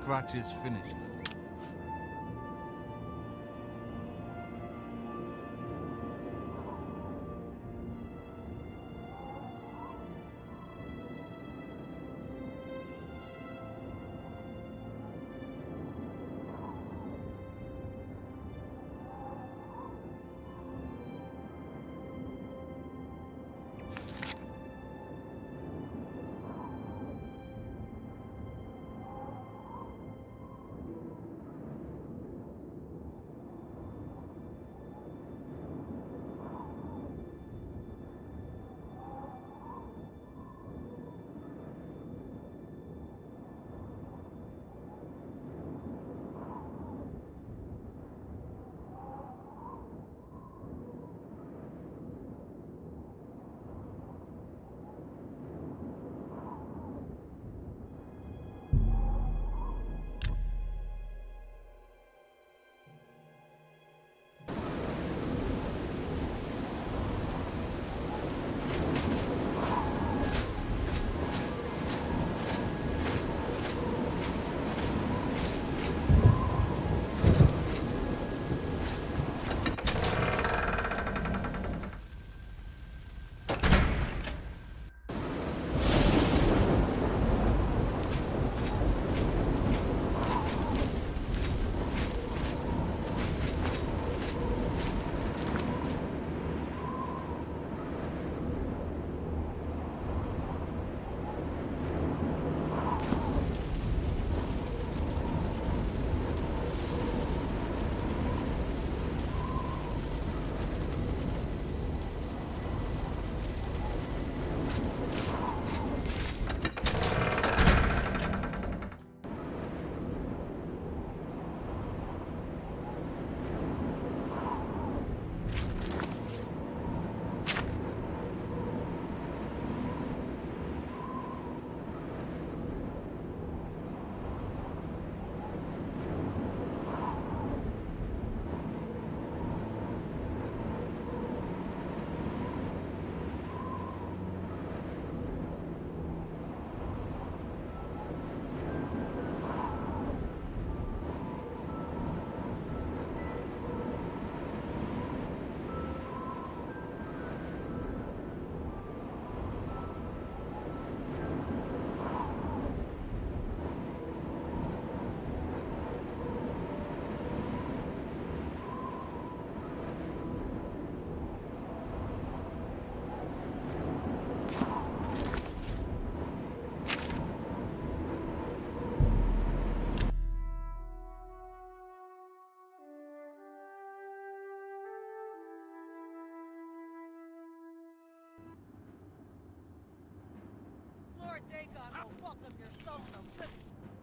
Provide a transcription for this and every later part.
scratch is finished.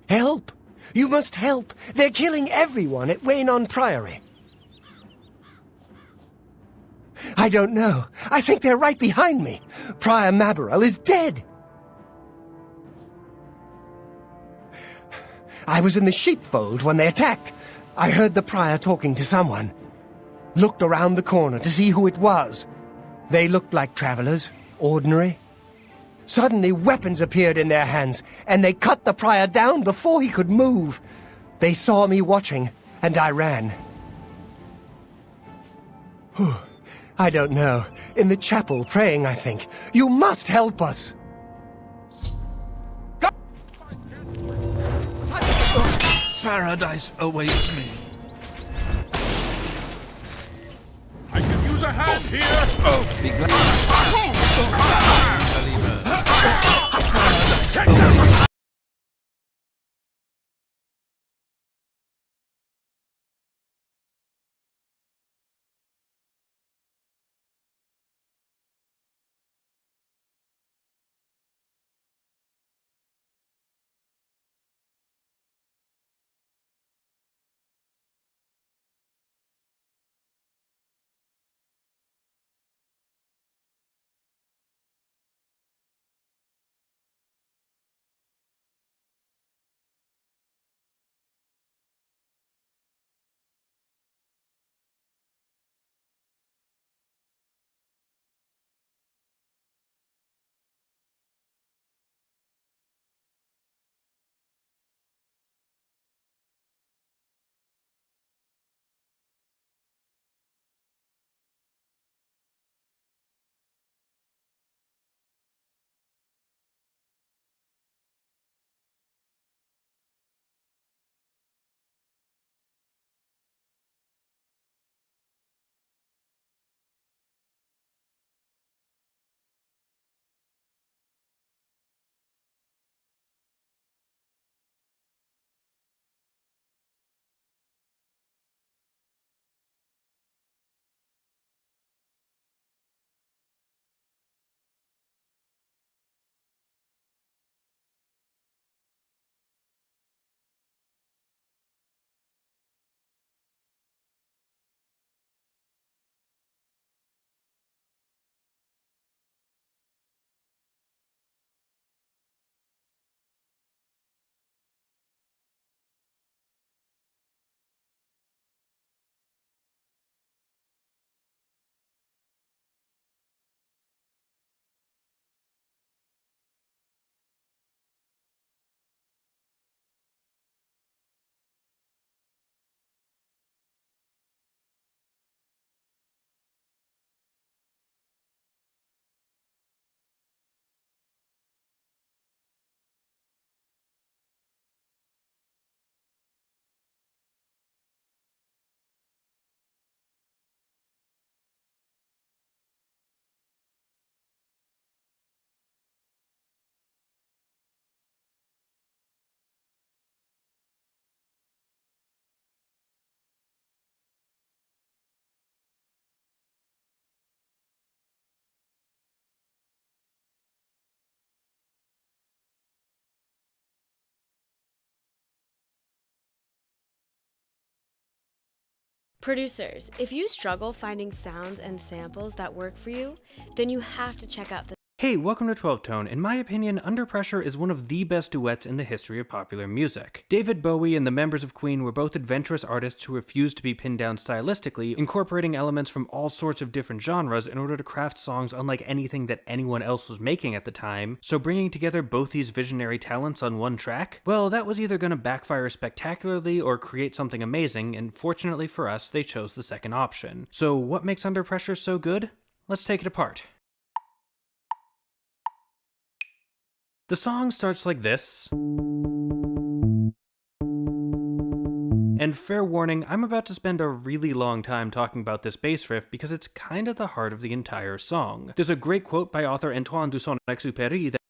Help! You must help! They're killing everyone at Waynon Priory. I don't know. I think they're right behind me. Prior Mabarel is dead. I was in the sheepfold when they attacked. I heard the prior talking to someone. Looked around the corner to see who it was. They looked like travelers, ordinary. Suddenly, weapons appeared in their hands, and they cut the prior down before he could move. They saw me watching, and I ran. I don't know. In the chapel, praying, I think. You must help us! Paradise awaits me. I can use a hand here! Oh, be glad. Take them! Producers, if you struggle finding sounds and samples that work for you, then you have to check out the Hey, welcome to 12 Tone. In my opinion, Under Pressure is one of the best duets in the history of popular music. David Bowie and the members of Queen were both adventurous artists who refused to be pinned down stylistically, incorporating elements from all sorts of different genres in order to craft songs unlike anything that anyone else was making at the time. So bringing together both these visionary talents on one track? Well, that was either going to backfire spectacularly or create something amazing, and fortunately for us, they chose the second option. So what makes Under Pressure so good? Let's take it apart. The song starts like this. And fair warning, I'm about to spend a really long time talking about this bass riff because it's kind of the heart of the entire song. There's a great quote by author Antoine de Saint-Exupéry that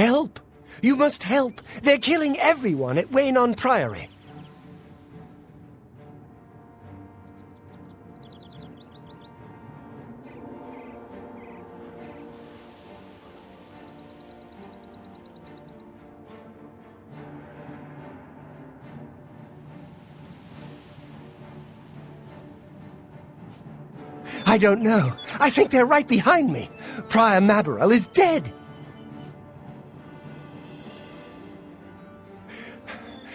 Help! You must help! They're killing everyone at Waynon Priory. I don't know. I think they're right behind me. Prior Maborel is dead.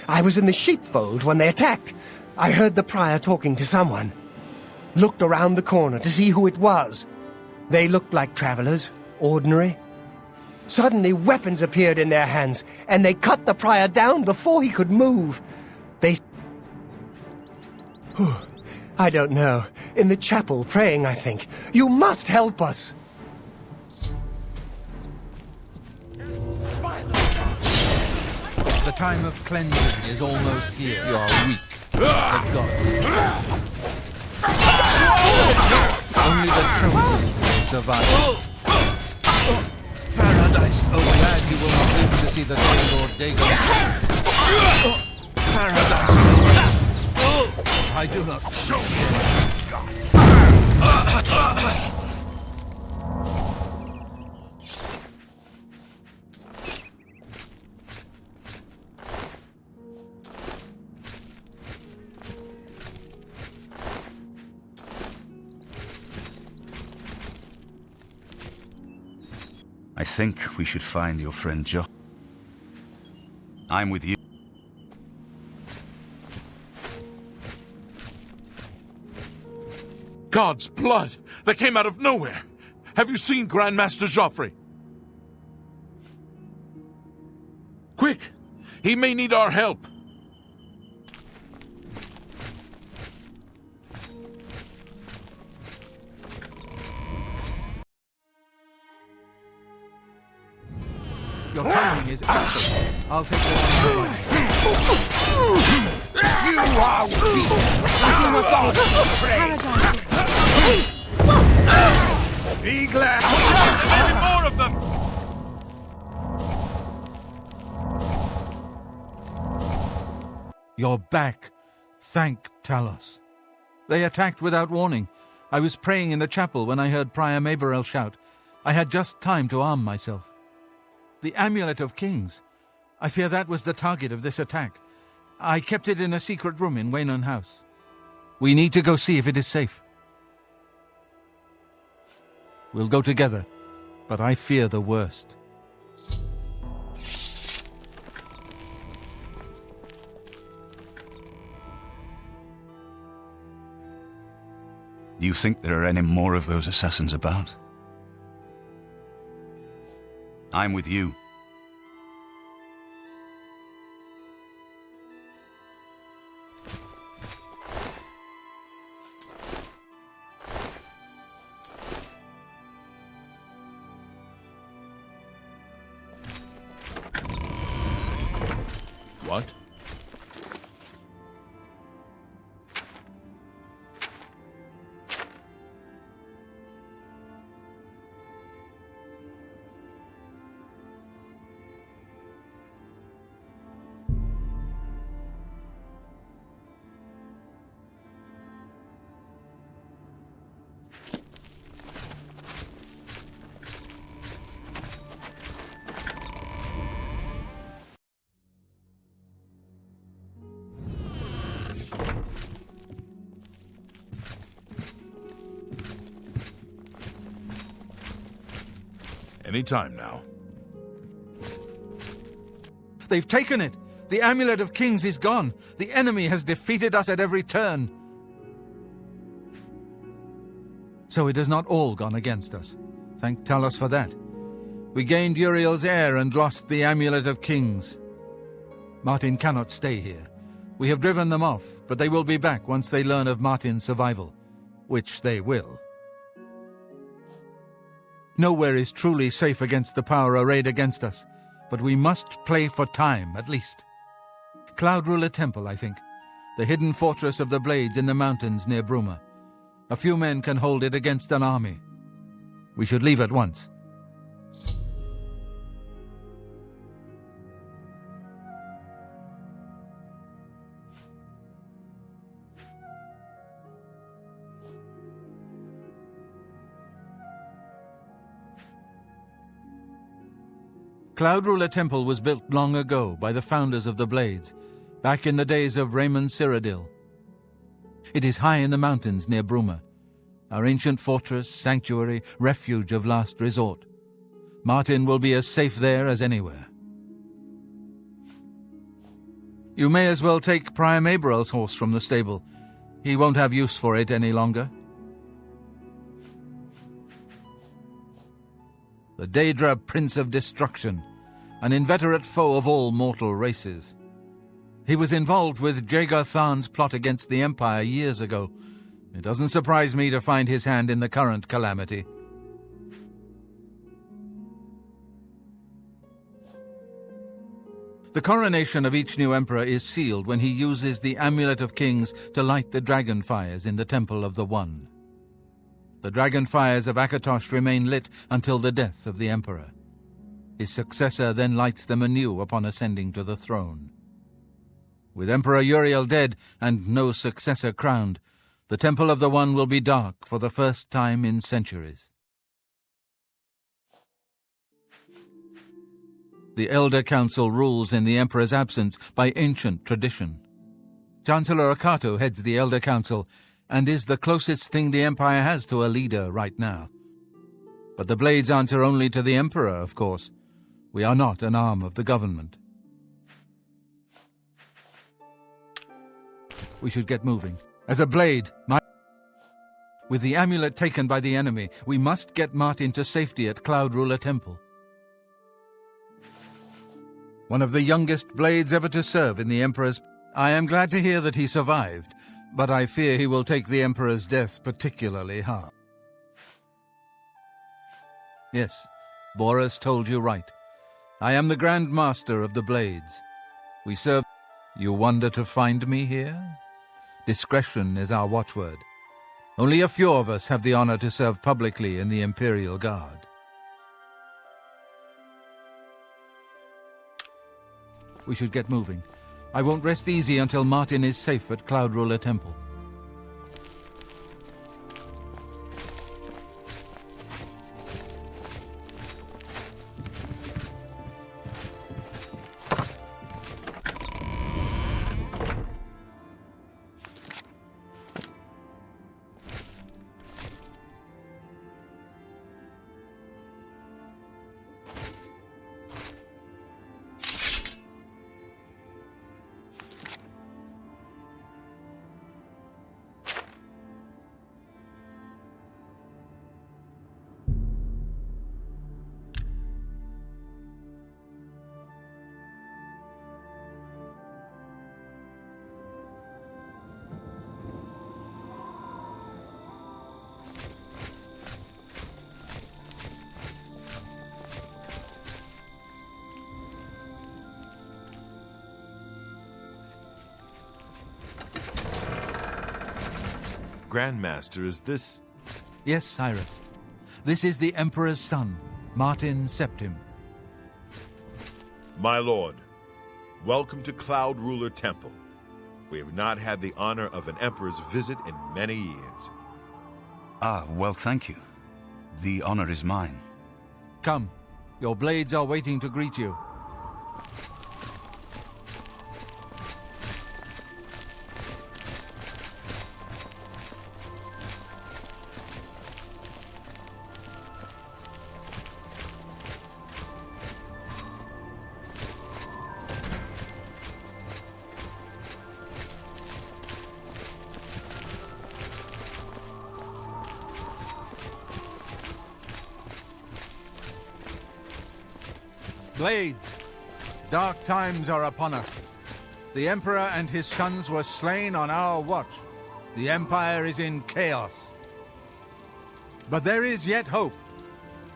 I was in the sheepfold when they attacked. I heard the prior talking to someone. Looked around the corner to see who it was. They looked like travelers, ordinary. Suddenly weapons appeared in their hands, and they cut the prior down before he could move. They... I don't know. In the chapel, praying, I think. You must help us! The time of cleansing is almost here. You are weak, but God. Only the chosen will survive. Paradise awaits. Glad you will not live to see the day Lord Dagon. Paradise awaits. I do not show you. I think we should find your friend Joe. I'm with you. God's blood that came out of nowhere. Have you seen Grandmaster Joffrey? Quick! He may need our help. Your timing is excellent. I'll take the one. You are weak. Be glad. Any more of them? You're back. Thank Talos. They attacked without warning. I was praying in the chapel when I heard Prior Maborel shout. I had just time to arm myself. The Amulet of Kings. I fear that was the target of this attack. I kept it in a secret room in Waynon House. We need to go see if it is safe. We'll go together, but I fear the worst. You think there are any more of those assassins about? I'm with you. What? Any time now. They've taken it! The Amulet of Kings is gone! The enemy has defeated us at every turn! So it has not all gone against us. Thank Talos for that. We gained Uriel's heir and lost the Amulet of Kings. Martin cannot stay here. We have driven them off, but they will be back once they learn of Martin's survival. Which they will. Nowhere is truly safe against the power arrayed against us, but we must play for time, at least. Cloud Ruler Temple, I think. The hidden fortress of the Blades in the mountains near Bruma. A few men can hold it against an army. We should leave at once. Cloud Ruler Temple was built long ago by the founders of the Blades, back in the days of Raymond Cyrodiil. It is high in the mountains near Bruma, our ancient fortress, sanctuary, refuge of last resort. Martin will be as safe there as anywhere. You may as well take Priam Aberyl's horse from the stable. He won't have use for it any longer. The Daedra Prince of Destruction, an inveterate foe of all mortal races. He was involved with Jagar Tharn's plot against the Empire years ago. It doesn't surprise me to find his hand in the current calamity. The coronation of each new emperor is sealed when he uses the Amulet of Kings to light the dragon fires in the Temple of the One. The dragon fires of Akatosh remain lit until the death of the Emperor. His successor then lights them anew upon ascending to the throne. With Emperor Uriel dead and no successor crowned, the Temple of the One will be dark for the first time in centuries. The Elder Council rules in the Emperor's absence by ancient tradition. Chancellor Akato heads the Elder Council and is the closest thing the Empire has to a leader right now. But the Blades answer only to the Emperor, of course. We are not an arm of the government. We should get moving. As a Blade, with the amulet taken by the enemy, we must get Martin to safety at Cloud Ruler Temple. One of the youngest Blades ever to serve in the Emperor's... I am glad to hear that he survived, but I fear he will take the Emperor's death particularly hard. Yes, Boris told you right. I am the Grand Master of the Blades. We serve... You wonder to find me here? Discretion is our watchword. Only a few of us have the honor to serve publicly in the Imperial Guard. We should get moving. I won't rest easy until Martin is safe at Cloud Ruler Temple. Grandmaster, is this... Yes, Cyrus. This is the Emperor's son, Martin Septim. My lord, welcome to Cloud Ruler Temple. We have not had the honor of an emperor's visit in many years. Ah, well, thank you. The honor is mine. Come, your blades are waiting to greet you. Blades, dark times are upon us. The Emperor and his sons were slain on our watch. The Empire is in chaos. But there is yet hope.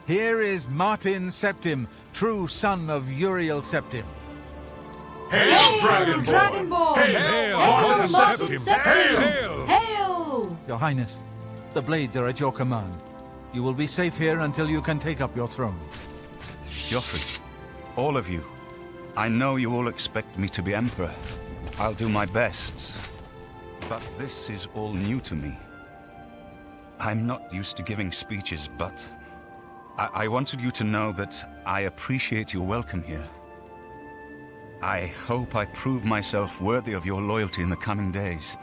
Here is Martin Septim, true son of Uriel Septim. Hail, Dragonborn! Hail, Martin Septim! Hail! Hail! Your Highness, the blades are at your command. You will be safe here until you can take up your throne. Joffrey, all of you, I know you all expect me to be Emperor. I'll do my best. But this is all new to me. I'm not used to giving speeches, but I wanted you to know that I appreciate your welcome here. I hope I prove myself worthy of your loyalty in the coming days.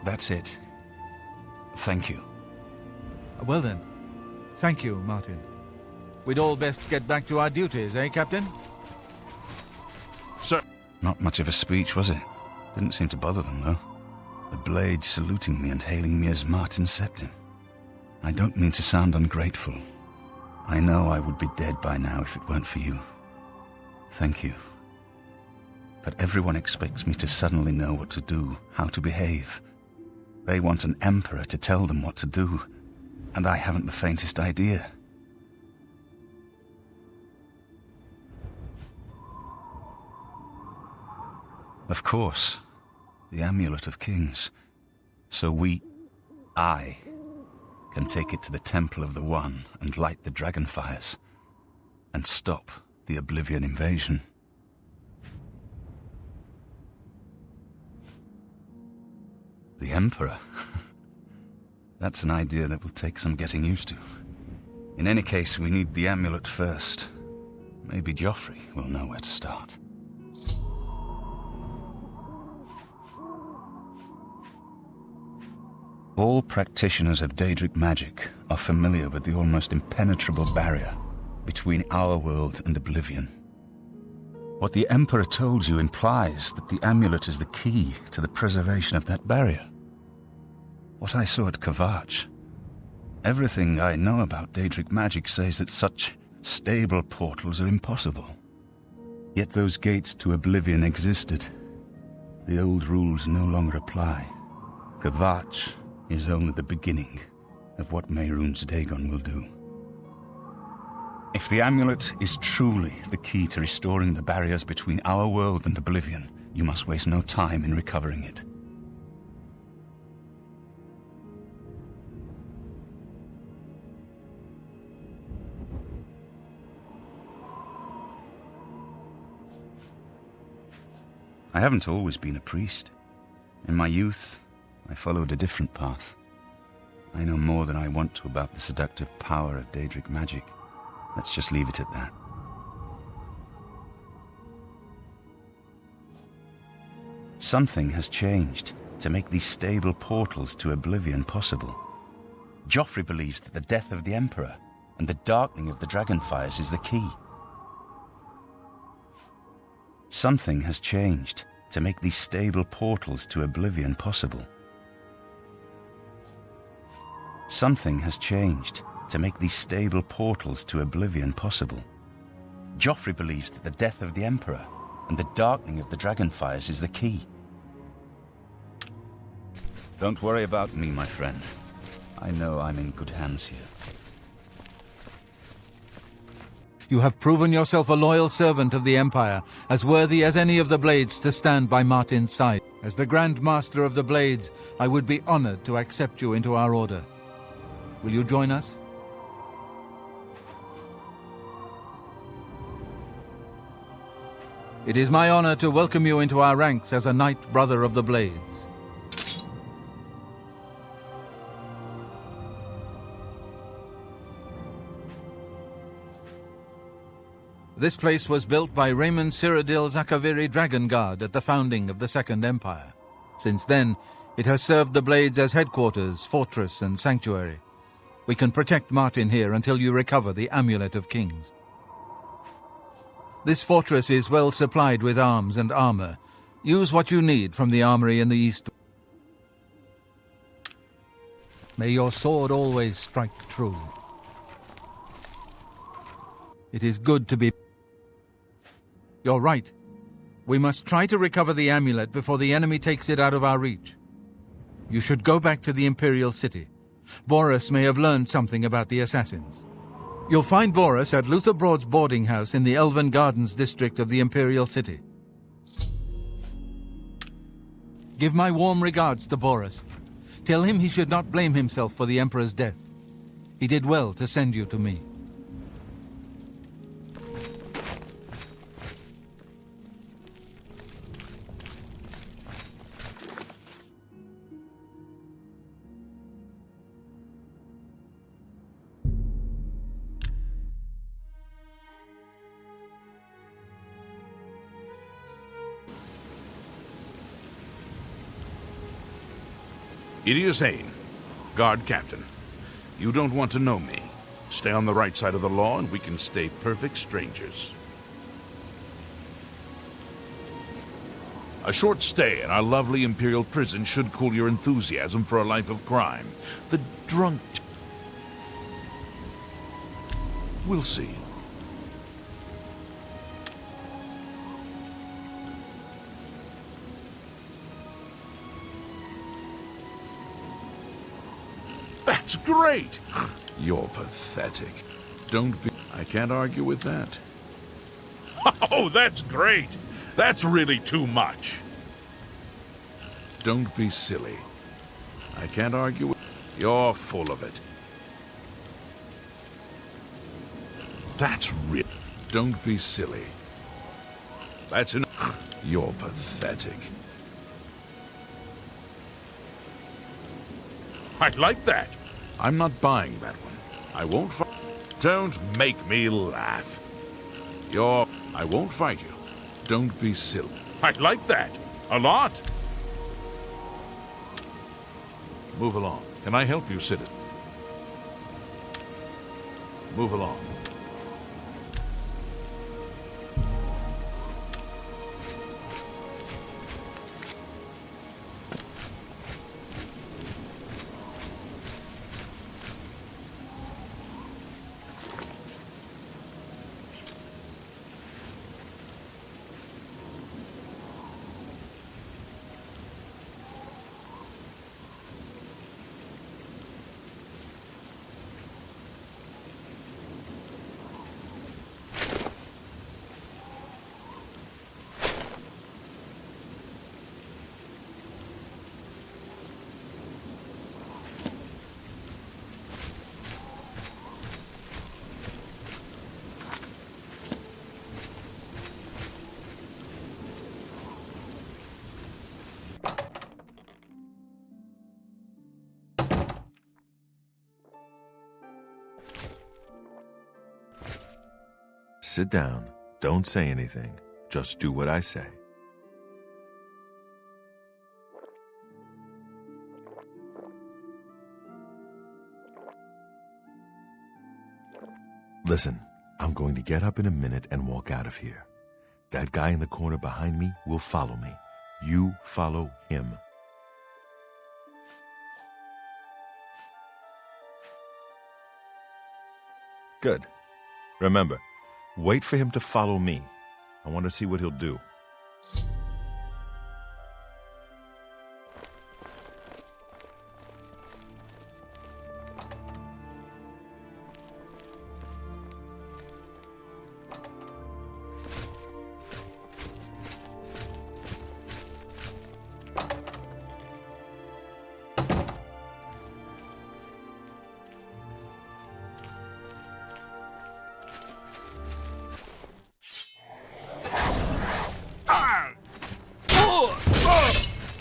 That's it. Thank you. Well then, thank you, Martin. We'd all best get back to our duties, eh, Captain? Sir. Not much of a speech, was it? Didn't seem to bother them, though. The blade saluting me and hailing me as Martin Septim. I don't mean to sound ungrateful. I know I would be dead by now if it weren't for you. Thank you. But everyone expects me to suddenly know what to do, how to behave. They want an emperor to tell them what to do, and I haven't the faintest idea. Of course, the Amulet of Kings. So I, can take it to the Temple of the One and light the dragon fires, and stop the Oblivion invasion. The Emperor? That's an idea that will take some getting used to. In any case, we need the amulet first. Maybe Joffrey will know where to start. All practitioners of Daedric magic are familiar with the almost impenetrable barrier between our world and Oblivion. What the Emperor told you implies that the amulet is the key to the preservation of that barrier. What I saw at Kvatch, everything I know about Daedric magic says that such stable portals are impossible. Yet those gates to Oblivion existed. The old rules no longer apply. Kvatch is only the beginning of what Mehrunes Dagon will do. If the amulet is truly the key to restoring the barriers between our world and Oblivion, you must waste no time in recovering it. I haven't always been a priest. In my youth, I followed a different path. I know more than I want to about the seductive power of Daedric magic. Let's just leave it at that. Something has changed to make these stable portals to Oblivion possible. Joffrey believes that the death of the Emperor and the darkening of the Dragonfires is the key. Something has changed to make these stable portals to Oblivion possible. Something has changed to make these stable portals to Oblivion possible. Joffrey believes that the death of the Emperor and the darkening of the Dragonfires is the key. Don't worry about me, my friend. I know I'm in good hands here. You have proven yourself a loyal servant of the Empire, as worthy as any of the blades to stand by Martin's side. As the Grand Master of the Blades, I would be honored to accept you into our order. Will you join us? It is my honor to welcome you into our ranks as a Knight Brother of the Blades. This place was built by Raymond Cyrodiil Zakaviri Dragonguard at the founding of the Second Empire. Since then, it has served the Blades as headquarters, fortress, and sanctuary. We can protect Martin here until you recover the Amulet of Kings. This fortress is well supplied with arms and armor. Use what you need from the armory in the east. May your sword always strike true. It is good to be... You're right. We must try to recover the amulet before the enemy takes it out of our reach. You should go back to the Imperial City. Boris may have learned something about the assassins. You'll find Boris at Luther Broad's boarding house in the Elven Gardens district of the Imperial City. Give my warm regards to Boris. Tell him he should not blame himself for the Emperor's death. He did well to send you to me. Idias Hayne, Guard Captain. You don't want to know me. Stay on the right side of the law and we can stay perfect strangers. A short stay in our lovely Imperial prison should cool your enthusiasm for a life of crime. The drunk... We'll see. That's great! You're pathetic. Don't be... I can't argue with that. Oh, that's great! That's really too much. Don't be silly. I can't argue with... You're full of it. That's real. Don't be silly. That's enough. You're pathetic. I like that. I'm not buying that one. I won't fight. Don't make me laugh. I won't fight you. Don't be silly. I like that. A lot. Move along. Can I help you, citizen? Move along. Sit down. Don't say anything. Just do what I say. Listen, I'm going to get up in a minute and walk out of here. That guy in the corner behind me will follow me. You follow him. Good. Remember, wait for him to follow me. I want to see what he'll do.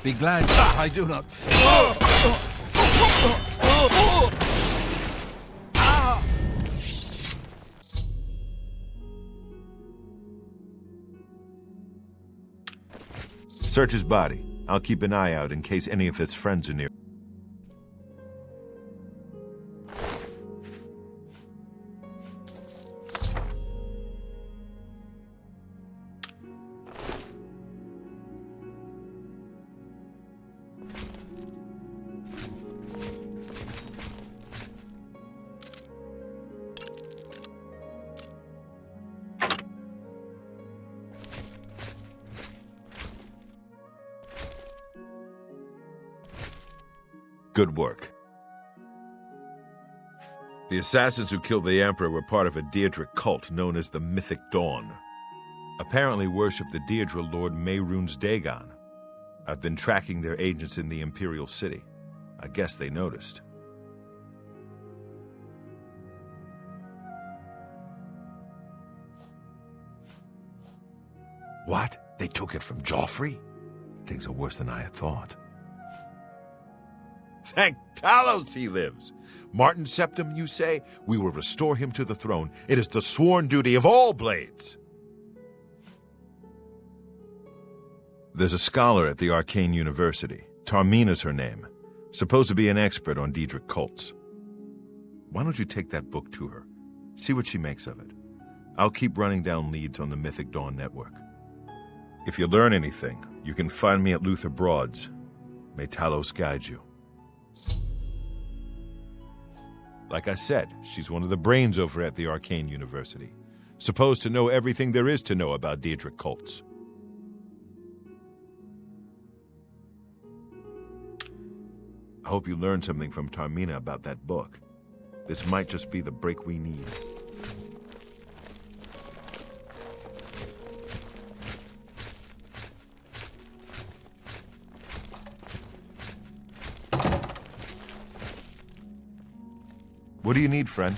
Be glad I do not... Search his body. I'll keep an eye out in case any of his friends are near. Good work. The assassins who killed the Emperor were part of a Daedric cult known as the Mythic Dawn. Apparently worshipped the Daedra Lord Mehrunes Dagon. I've been tracking their agents in the Imperial City. I guess they noticed. What? They took it from Joffrey? Things are worse than I had thought. Thank Talos he lives. Martin Septim, you say? We will restore him to the throne. It is the sworn duty of all Blades. There's a scholar at the Arcane University. Tarmina's her name. Supposed to be an expert on Daedric cults. Why don't you take that book to her? See what she makes of it. I'll keep running down leads on the Mythic Dawn network. If you learn anything, you can find me at Luther Broad's. May Talos guide you. Like I said, she's one of the brains over at the Arcane University. Supposed to know everything there is to know about Daedric cults. I hope you learned something from Tarmina about that book. This might just be the break we need. What do you need, friend?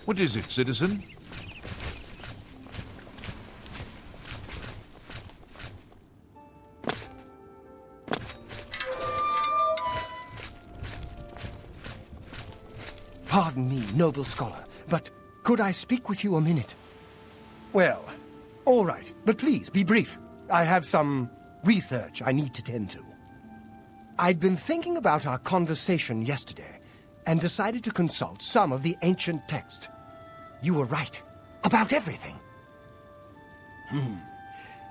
What is it, citizen? Pardon me, noble scholar, but could I speak with you a minute? Well, all right, but please, be brief. I have some research I need to tend to. I'd been thinking about our conversation yesterday and decided to consult some of the ancient texts. You were right. About everything.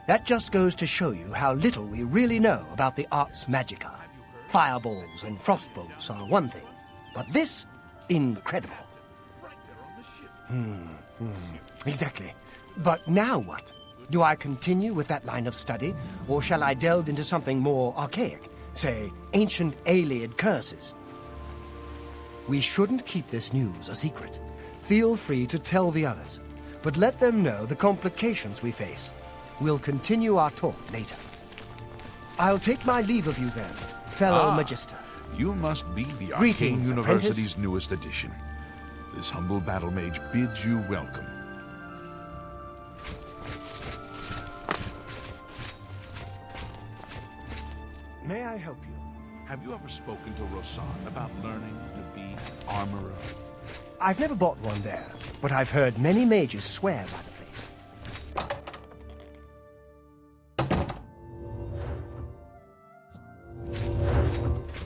That just goes to show you how little we really know about the arts magica. Fireballs and frostbolts are one thing, but this... incredible. Exactly. But now what? Do I continue with that line of study, or shall I delve into something more archaic? Say, ancient Ayleid curses? We shouldn't keep this news a secret. Feel free to tell the others, but let them know the complications we face. We'll continue our talk later. I'll take my leave of you then, fellow Magister. You must be the Arcane Greetings, University's newest addition. This humble battle mage bids you welcome. May I help you? Have you ever spoken to Rosan about learning to be armorer? I've never bought one there, but I've heard many mages swear by the place.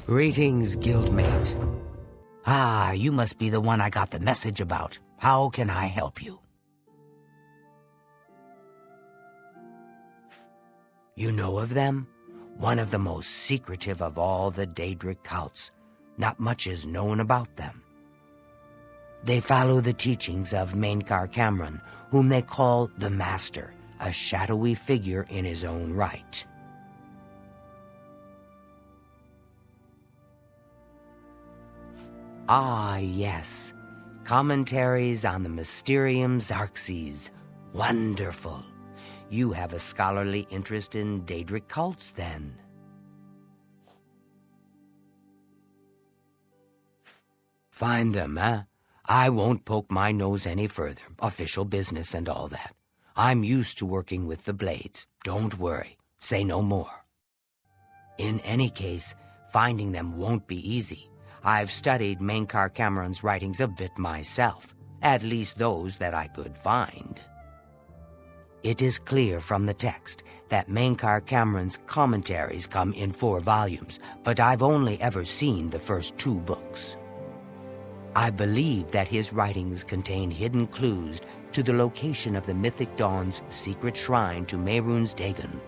Greetings, guildmate. Ah, you must be the one I got the message about. How can I help you? You know of them? One of the most secretive of all the Daedric cults. Not much is known about them. They follow the teachings of Mainkar Cameron, whom they call the Master, a shadowy figure in his own right. Ah, yes. Commentaries on the Mysterium Xarxes. Wonderful. You have a scholarly interest in Daedric cults, then. Find them, eh? I won't poke my nose any further. Official business and all that. I'm used to working with the Blades. Don't worry. Say no more. In any case, finding them won't be easy. I've studied Mankar Cameron's writings a bit myself, at least those that I could find. It is clear from the text that Mankar Cameron's commentaries come in 4 volumes, but I've only ever seen the first 2 books. I believe that his writings contain hidden clues to the location of the Mythic Dawn's secret shrine to Mehrunes Dagon.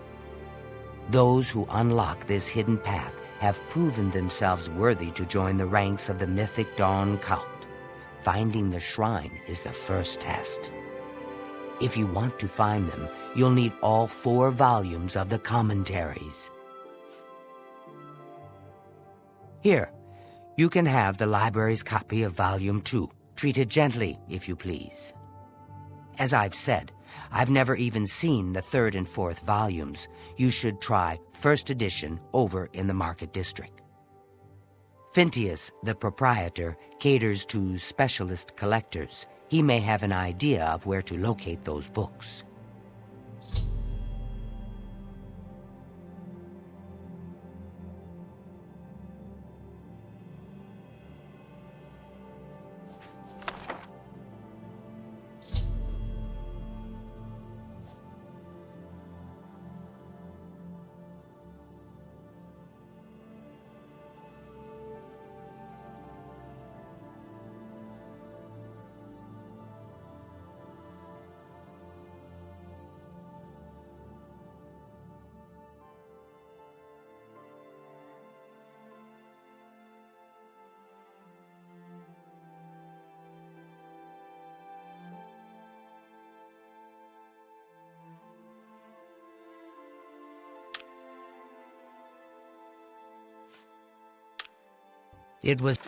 Those who unlock this hidden path have proven themselves worthy to join the ranks of the Mythic Dawn cult. Finding the shrine is the first test. If you want to find them, you'll need all 4 volumes of the commentaries. Here, you can have the library's copy of Volume 2. Treat it gently, if you please. As I've said, I've never even seen the 3rd and 4th volumes. You should try first edition over in the Market District. Phintius, the proprietor, caters to specialist collectors. He may have an idea of where to locate those books. It was...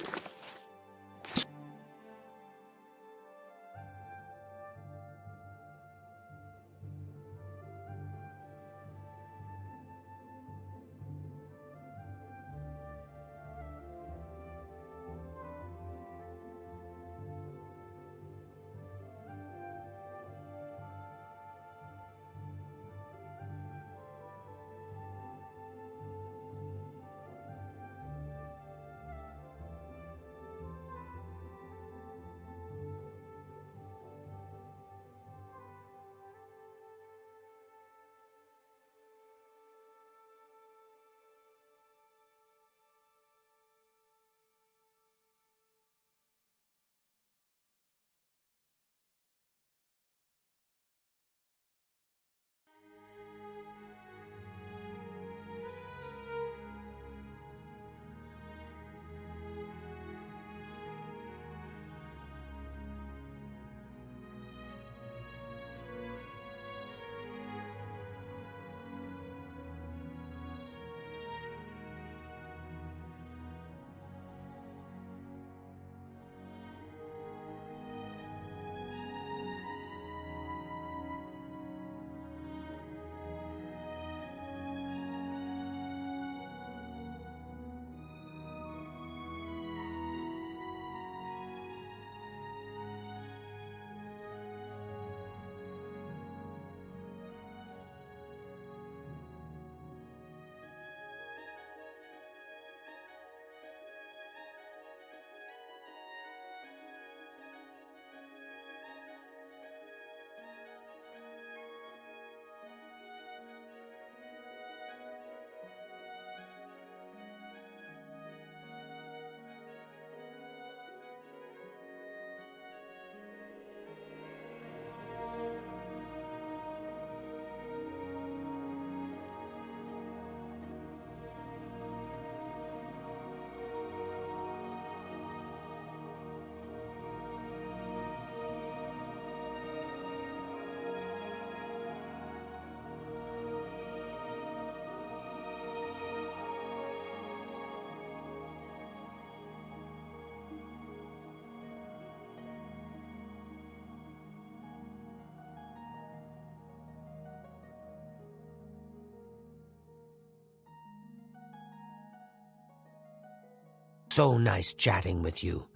So nice chatting with you.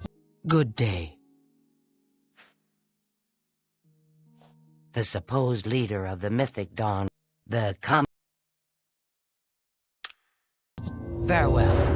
Good day. The supposed leader of the mythic dawn, the Farewell.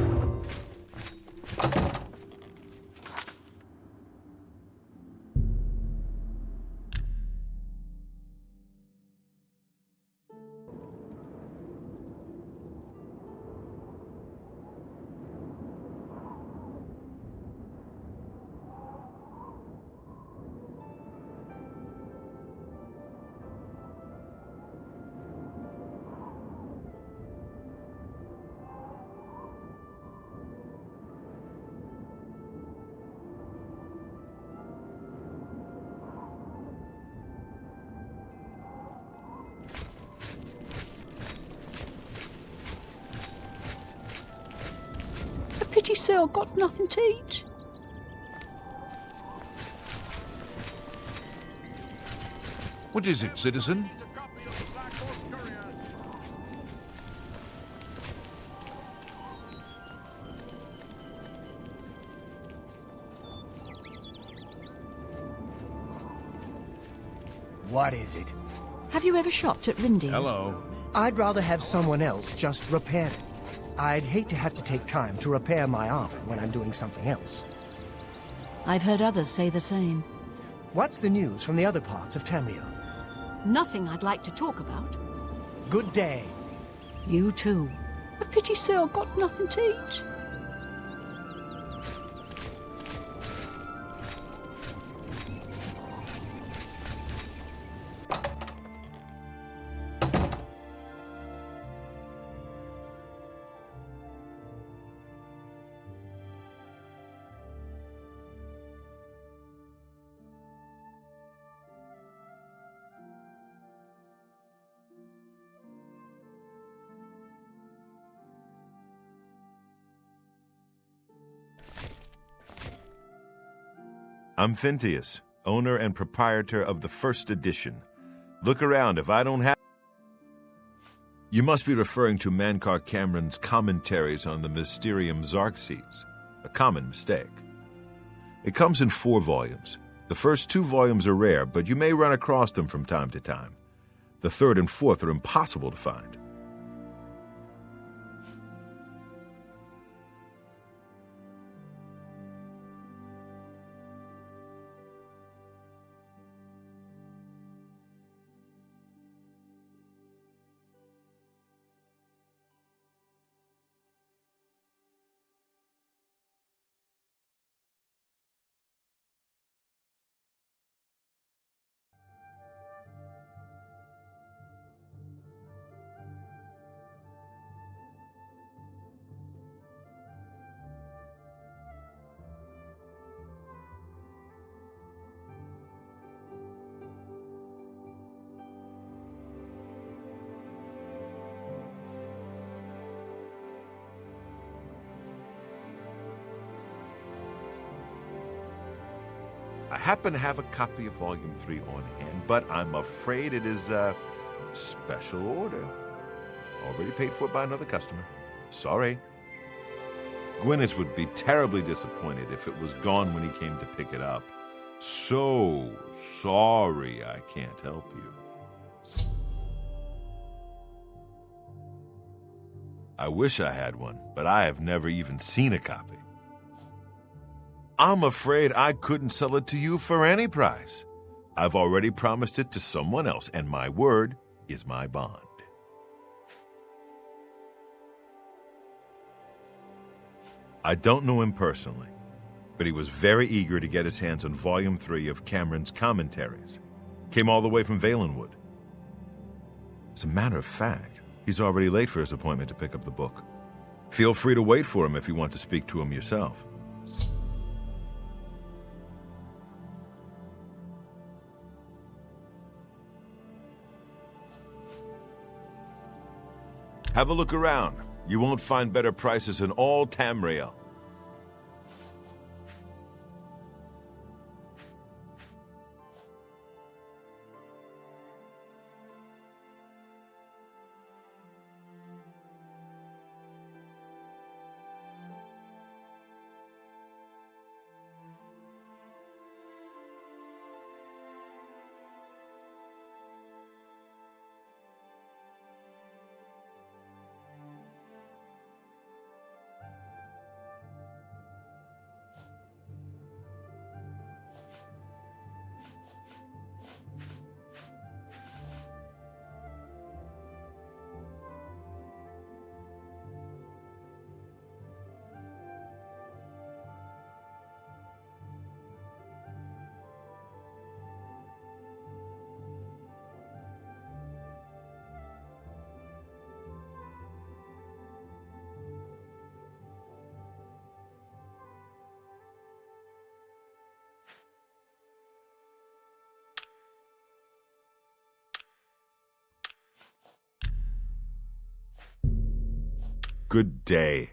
Pity Sir got nothing to eat. What is it, citizen? What is it? Have you ever shopped at Rindy's? Hello. I'd rather have someone else just repair it. I'd hate to have to take time to repair my armor when I'm doing something else. I've heard others say the same. What's the news from the other parts of Tamriel? Nothing I'd like to talk about. Good day. You too. A pity Sir got nothing to eat. I'm Phintius, owner and proprietor of the first edition. Look around if I don't have... You must be referring to Mankar Cameron's commentaries on the Mysterium Xarxes, a common mistake. It comes in 4 volumes. The first 2 volumes are rare, but you may run across them from time to time. The 3rd and 4th are impossible to find. I happen to have a copy of Volume 3 on hand, but I'm afraid it is a special order. Already paid for by another customer. Sorry. Gwyneth would be terribly disappointed if it was gone when he came to pick it up. So sorry I can't help you. I wish I had one, but I have never even seen a copy. I'm afraid I couldn't sell it to you for any price. I've already promised it to someone else, and my word is my bond. I don't know him personally, but he was very eager to get his hands on Volume 3 of Cameron's commentaries. Came all the way from Valenwood. As a matter of fact, he's already late for his appointment to pick up the book. Feel free to wait for him if you want to speak to him yourself. Have a look around. You won't find better prices in all Tamriel. Good day.